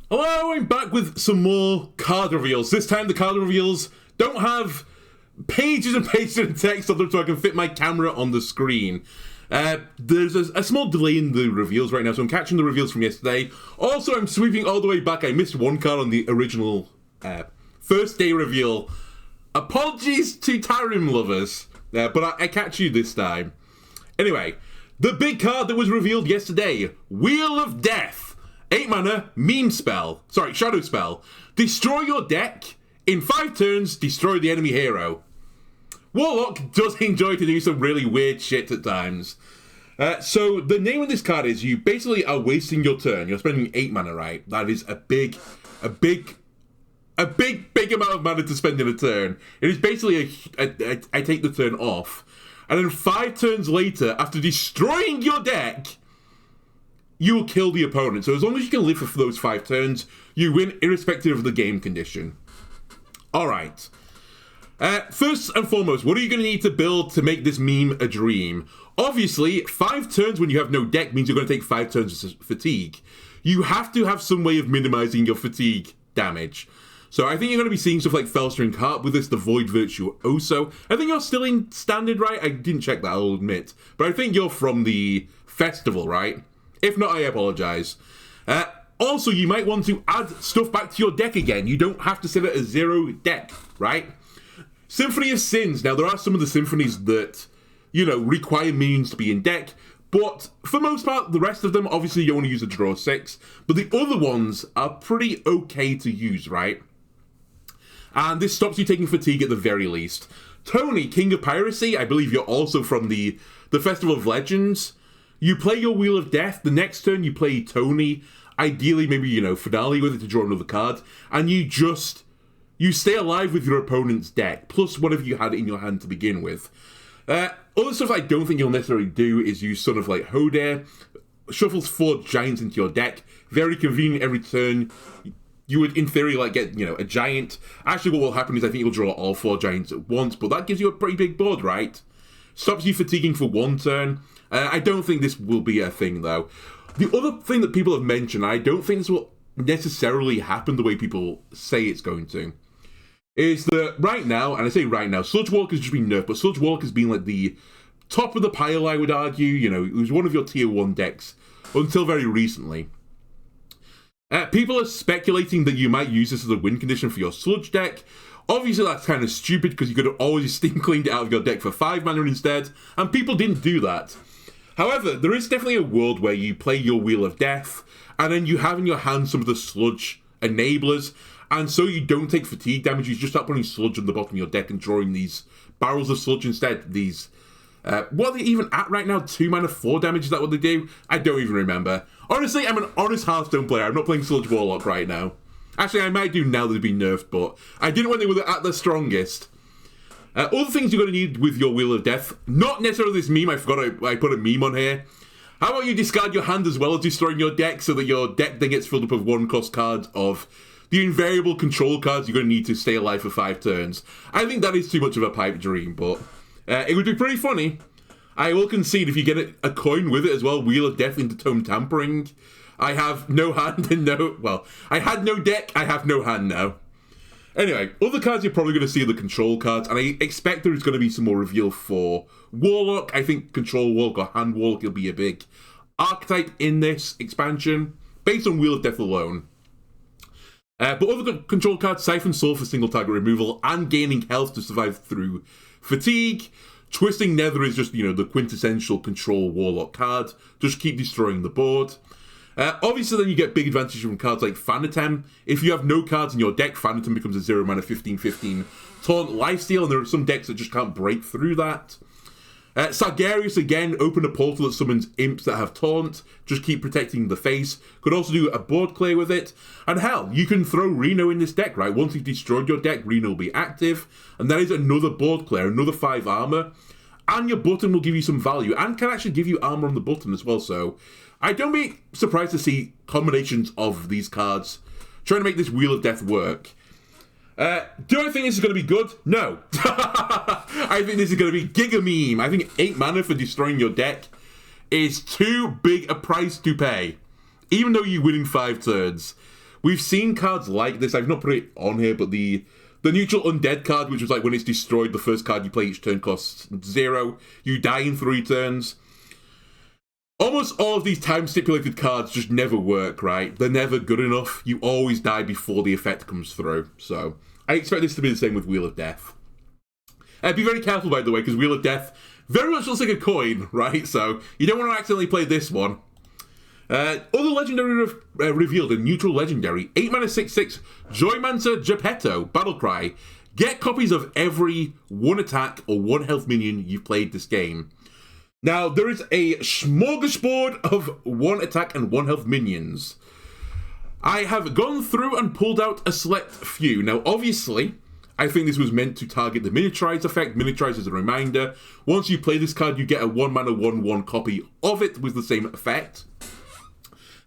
Hello, I'm back with some more card reveals. This time the card reveals don't have pages and pages of text on them so I can fit my camera on the screen. There's a small delay in the reveals right now, so I'm catching the reveals from yesterday. Also, I'm sweeping all the way back. I missed one card on the original first day reveal. Apologies to Tarim lovers, but I catch you this time. Anyway, the big card that was revealed yesterday, Wheel of Death. 8 mana, shadow spell. Destroy your deck. In 5 turns, destroy the enemy hero. Warlock does enjoy to do some really weird shit at times. So the name of this card is you basically are wasting your turn. You're spending 8 mana, right? That is a big amount of mana to spend in a turn. It is basically I take the turn off. And then 5 turns later, after destroying your deck, you will kill the opponent. So as long as you can live for those 5 turns, you win irrespective of the game condition. Alright. First and foremost, what are you going to need to build to make this meme a dream? Obviously, 5 turns when you have no deck means you're going to take 5 turns of fatigue. You have to have some way of minimizing your fatigue damage. So I think you're going to be seeing stuff like Felstring Harp with this, the Void Virtuoso. I think you're still in Standard, right? I didn't check that, I'll admit. But I think you're from the Festival, right? If not, I apologize. Also, you might want to add stuff back to your deck again. You don't have to set it at 0 deck, right? Symphony of Sins. Now, there are some of the symphonies that, require minions to be in deck. But for most part, the rest of them, obviously, you want to use a draw 6. But the other ones are pretty okay to use, right? And this stops you taking fatigue at the very least. Tony, King of Piracy. I believe you're also from the Festival of Legends. You play your Wheel of Death. The next turn, you play Tony. Ideally, maybe, Finale with it to draw another card. And you stay alive with your opponent's deck, plus whatever you had in your hand to begin with. Other stuff I don't think you'll necessarily do is use Son of like Hodare. Shuffles 4 giants into your deck. Very convenient every turn. You would, in theory, get, a giant. Actually, what will happen is I think you'll draw all 4 giants at once, but that gives you a pretty big board, right? Stops you fatiguing for 1 turn. I don't think this will be a thing, though. The other thing that people have mentioned, I don't think this will necessarily happen the way people say it's going to, is that right now, and I say right now, Sludge Walker's just been nerfed, but Sludge Walker's been the top of the pile, I would argue. It was one of your tier 1 decks until very recently. People are speculating that you might use this as a win condition for your Sludge deck. Obviously, that's kind of stupid because you could have always steam cleaned it out of your deck for 5 mana instead, and people didn't do that. However, there is definitely a world where you play your Wheel of Death, and then you have in your hand some of the Sludge enablers, and so you don't take fatigue damage. You just start putting Sludge on the bottom of your deck and drawing these barrels of Sludge instead. These, what are they even at right now? 2 mana, 4 damage, is that what they do? I don't even remember. Honestly, I'm an honest Hearthstone player. I'm not playing Sludge Warlock right now. Actually, I might do now that they've been nerfed, but I didn't when they were at their strongest. Other things you're going to need with your Wheel of Death, not necessarily this meme, I forgot I put a meme on here. How about you discard your hand as well as destroying your deck so that your deck then gets filled up with 1-cost cards of the invariable control cards you're going to need to stay alive for 5 turns. I think that is too much of a pipe dream, but it would be pretty funny. I will concede if you get a coin with it as well, Wheel of Death into Tome Tampering. I have no hand and I had no deck, I have no hand now. Anyway, other cards you're probably going to see are the control cards, and I expect there's going to be some more reveal for Warlock. I think Control Warlock or Hand Warlock will be a big archetype in this expansion, based on Wheel of Death alone. But other control cards, Siphon Soul for single target removal, and gaining health to survive through fatigue. Twisting Nether is just, the quintessential Control Warlock card. Just keep destroying the board. Obviously, then you get big advantage from cards like Thanatem. If you have no cards in your deck, Thanatem becomes a 0 mana 15/15 taunt lifesteal, and there are some decks that just can't break through that. Sargarius, again, open a portal that summons imps that have taunt. Just keep protecting the face. Could also do a board clear with it. And hell, you can throw Reno in this deck, right? Once you've destroyed your deck, Reno will be active. And that is another board clear, another 5 armor. And your button will give you some value, and can actually give you armor on the button as well, so I don't be surprised to see combinations of these cards trying to make this Wheel of Death work. Do I think this is going to be good? No. I think this is going to be giga meme. I think 8 mana for destroying your deck is too big a price to pay. Even though you win in 5 turns. We've seen cards like this. I've not put it on here, but the neutral undead card, which was like when it's destroyed, the first card you play each turn costs 0. You die in 3 turns. Almost all of these time-stipulated cards just never work, right? They're never good enough. You always die before the effect comes through. So I expect this to be the same with Wheel of Death. Be very careful, by the way, because Wheel of Death very much looks like a coin, right? So you don't want to accidentally play this one. Other legendary revealed, a neutral legendary, 8 mana 6/6, Joymaster Jepetto, Battlecry. Get copies of every 1 attack or 1 health minion you've played this game. Now, there is a smorgasbord of 1 attack and 1 health minions. I have gone through and pulled out a select few. Now, obviously, I think this was meant to target the Miniaturize effect. Miniaturize as a reminder. Once you play this card, you get a 1 mana 1/1 copy of it with the same effect.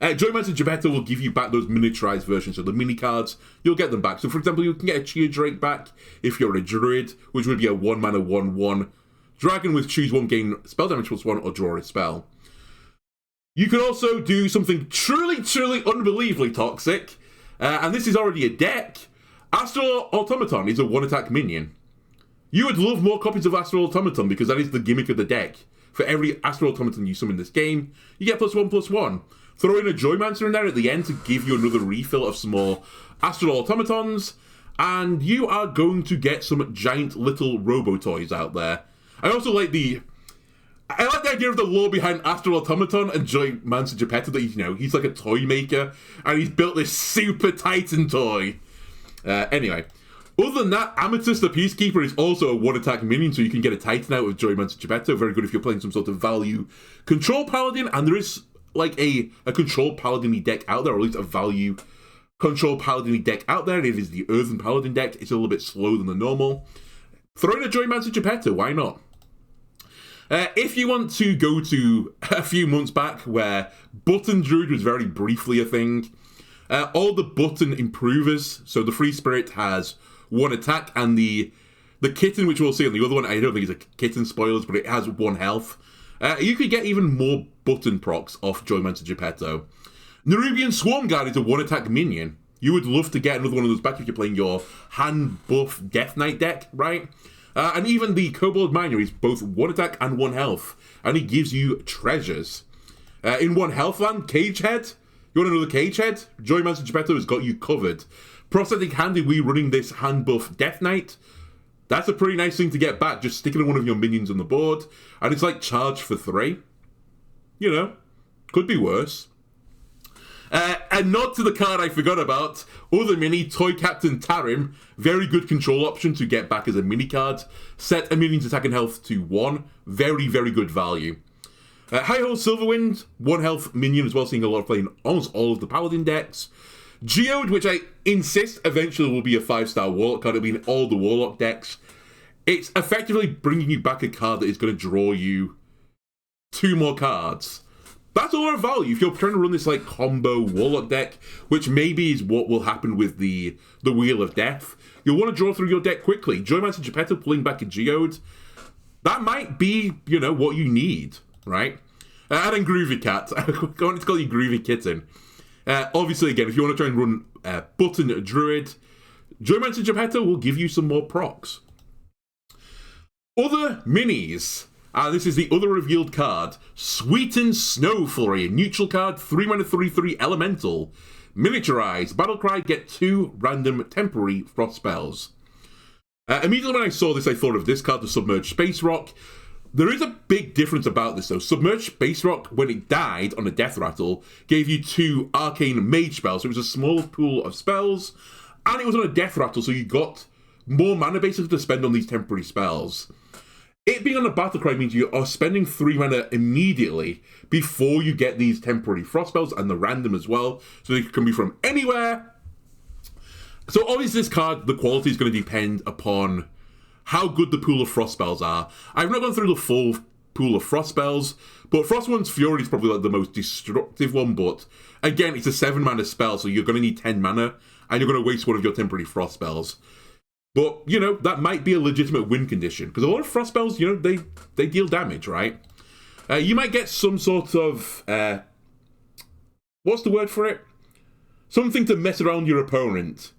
Joymaster Jepetto will give you back those miniaturized versions of the mini cards. You'll get them back. So, for example, you can get a Cheer Drake back if you're a Druid, which would be a 1 mana 1/1 dragon with choose 1, gain spell damage +1, or draw a spell. You can also do something truly, truly unbelievably toxic, and this is already a deck. Astral Automaton is a 1 attack minion. You would love more copies of Astral Automaton because that is the gimmick of the deck. For every Astral Automaton you summon this game, you get +1/+1. Throw in a Joymaster in there at the end to give you another refill of some more Astral Automatons, and you are going to get some giant little robo-toys out there. I also like the idea of the lore behind Astral Automaton and Joymaster Jepetto, that he's like a toy maker, and he's built this super Titan toy. Anyway, other than that, Amethyst the Peacekeeper is also a 1 attack minion, so you can get a Titan out of Joymaster Jepetto. Very good if you're playing some sort of value control paladin, and there is like a control paladin deck out there, or at least a value control paladin deck out there. It is the Earthen Paladin deck. It's a little bit slower than the normal. Throw in a Joymaster Jepetto, why not? If you want to go to a few months back where Button Druid was very briefly a thing, all the button improvers, so the Free Spirit has 1 attack, and the Kitten, which we'll see on the other one, I don't think it's a Kitten, spoilers, but it has 1 health. You could get even more button procs off Joymaster Jepetto. Nerubian Swarm Guard is a 1 attack minion. You would love to get another one of those back if you're playing your hand buff Death Knight deck, right? And even the Kobold Miner is both 1 attack and 1 health, and he gives you treasures. In 1 health land, Cagehead. You want another Cagehead? Joymaster Jepetto has got you covered. Prosthetic Hand, if we running this hand buff Death Knight, that's a pretty nice thing to get back, just sticking one of your minions on the board, and it's like charge for 3. Could be worse. And nod to the card I forgot about, other mini, Toy Captain Tarim, very good control option to get back as a mini card. Set a minion's attack and health to 1, very, very good value. Hi-Ho Silverwind, 1 health minion as well, seeing a lot of play in almost all of the Paladin decks. Geode, which I insist eventually will be a 5-star Warlock card, it'll be in all the Warlock decks. It's effectively bringing you back a card that is going to draw you 2 more cards. That's a lot of value if you're trying to run this like combo Warlock deck, which maybe is what will happen with the Wheel of Death. You'll want to draw through your deck quickly. Joymaster Jepetto pulling back a Geode, that might be, what you need, right? And then Groovy Cat. I wanted to call you Groovy Kitten. Obviously, again, if you want to try and run Button Druid, Joymaster Jepetto will give you some more procs. Other minis. This is the other revealed card. Sweetened Snow Flurry, neutral card, 3 mana 3/3 elemental. Miniaturize. Battlecry, get 2 random temporary frost spells. Immediately when I saw this, I thought of this card, the Submerged Space Rock. There is a big difference about this though. Submerged Space Rock, when it died on a death rattle, gave you 2 arcane mage spells. So it was a small pool of spells, and it was on a death rattle, so you got more mana basically to spend on these temporary spells. It being on a Battlecry means you are spending 3 mana immediately before you get these temporary frost spells, and the random as well, so they can be from anywhere. So obviously this card, the quality is going to depend upon how good the pool of frost spells are. I've not gone through the full pool of frost spells, but Frostwind's Fury is probably like the most destructive one, but again, it's a 7 mana spell, so you're going to need 10 mana, and you're going to waste one of your temporary frost spells. But, that might be a legitimate win condition, because a lot of frost spells, they deal damage, right? You might get some sort of, what's the word for it? Something to mess around your opponent.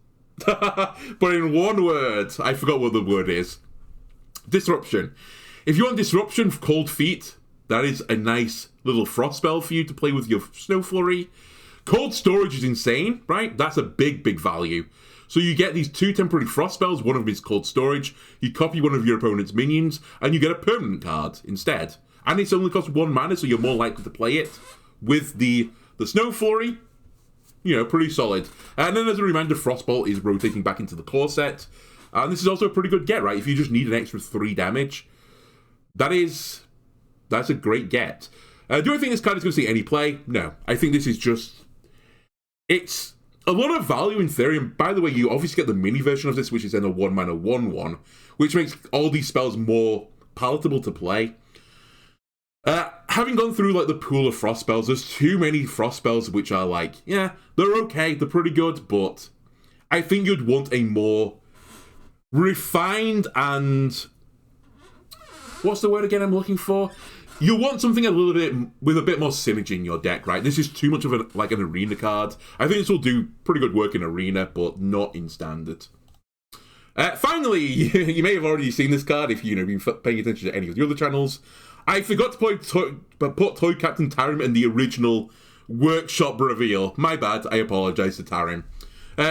But in one word, I forgot what the word is. Disruption. If you want Disruption, Cold Feet, that is a nice little frost spell for you to play with your Snow Flurry. Cold Storage is insane, right? That's a big, big value. So you get these 2 temporary frost spells, one of them is Cold Storage, you copy one of your opponent's minions, and you get a permanent card instead. And it's only costs 1 mana, so you're more likely to play it with the Snow Flurry. You know, pretty solid. And then as a reminder, Frostbolt is rotating back into the core set. And this is also a pretty good get, right? If you just need an extra 3 damage, that's a great get. Do I think this card is going to see any play? No. I think this is just... It's a lot of value in theory. And by the way, you obviously get the mini version of this, which is then a 1 mana 1/1, which makes all these spells more palatable to play. Having gone through like the pool of frost spells, there's too many frost spells which are like, yeah, they're okay, they're pretty good, but I think you'd want a more refined and... What's the word again I'm looking for? You want something a little bit with a bit more synergy in your deck, right? This is too much of an arena card. I think this will do pretty good work in arena, but not in standard. Finally, you may have already seen this card if you've been paying attention to any of the other channels. I forgot to put Toy Captain Tarim in the original workshop reveal. My bad, I apologise to Tarim.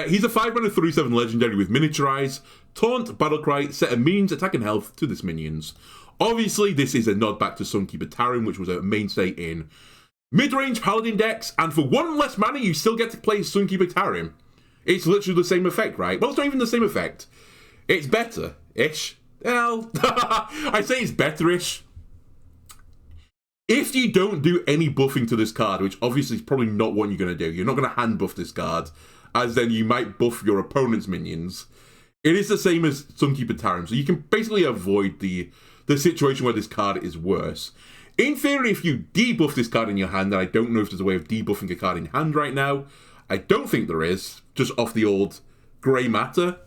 He's a 5-mana 3/7 legendary with Miniaturize, Taunt, Battlecry, set a minions attack and health to this minions. Obviously, this is a nod back to Sunkeeper Tarim, which was a mainstay in mid-range Paladin decks, and for 1 less mana, you still get to play Sunkeeper Tarim. It's literally the same effect, right? Well, it's not even the same effect. It's better-ish. Well, I say it's better-ish. If you don't do any buffing to this card, which obviously is probably not what you're going to do, you're not going to hand buff this card, as then you might buff your opponent's minions. It is the same as Sunkeeper Tarim, so you can basically avoid the situation where this card is worse. In theory, if you debuff this card in your hand, and I don't know if there's a way of debuffing a card in hand right now, I don't think there is, just off the old grey matter.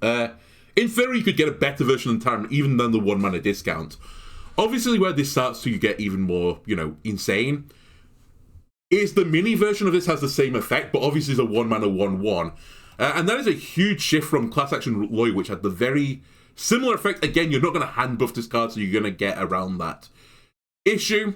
In theory, you could get a better version of Tarim, even than the 1 mana discount. Obviously, where this starts to get even more, insane, is the mini version of this has the same effect, but obviously it's a 1 mana 1/1. And that is a huge shift from Class Action Loi, which had the very similar effect. Again, you're not going to hand buff this card, so you're going to get around that issue.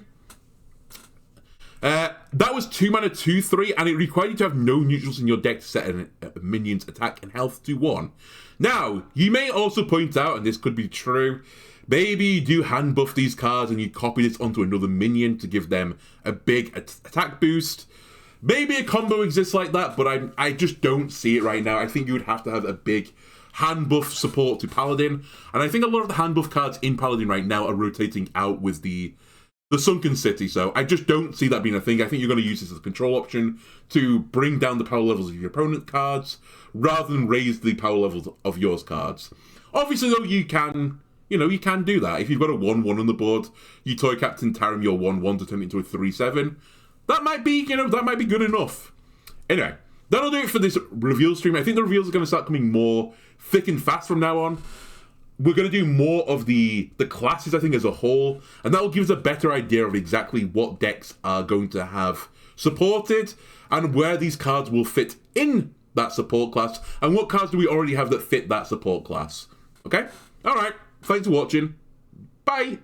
That was 2 mana 2/3, and it required you to have no neutrals in your deck to set a minion's attack and health to 1. Now, you may also point out, and this could be true, maybe you do hand buff these cards and you copy this onto another minion to give them a big attack boost. Maybe a combo exists like that, but I just don't see it right now. I think you would have to have a big hand buff support to Paladin, and I think a lot of the hand buff cards in Paladin right now are rotating out with the Sunken City, so I just don't see that being a thing. I think you're going to use this as a control option to bring down the power levels of your opponent's cards, rather than raise the power levels of yours cards. Obviously, though, you can do that. If you've got a 1/1 on the board, you Toy Captain Tarim your 1/1 to turn it into a 3/7. That might be good enough. Anyway, that'll do it for this reveal stream. I think the reveals are going to start coming more thick and fast from now on. We're going to do more of the classes, I think, as a whole, and that will give us a better idea of exactly what decks are going to have supported and where these cards will fit in that support class, and what cards do we already have that fit that support class. Okay? Alright, thanks for watching. Bye!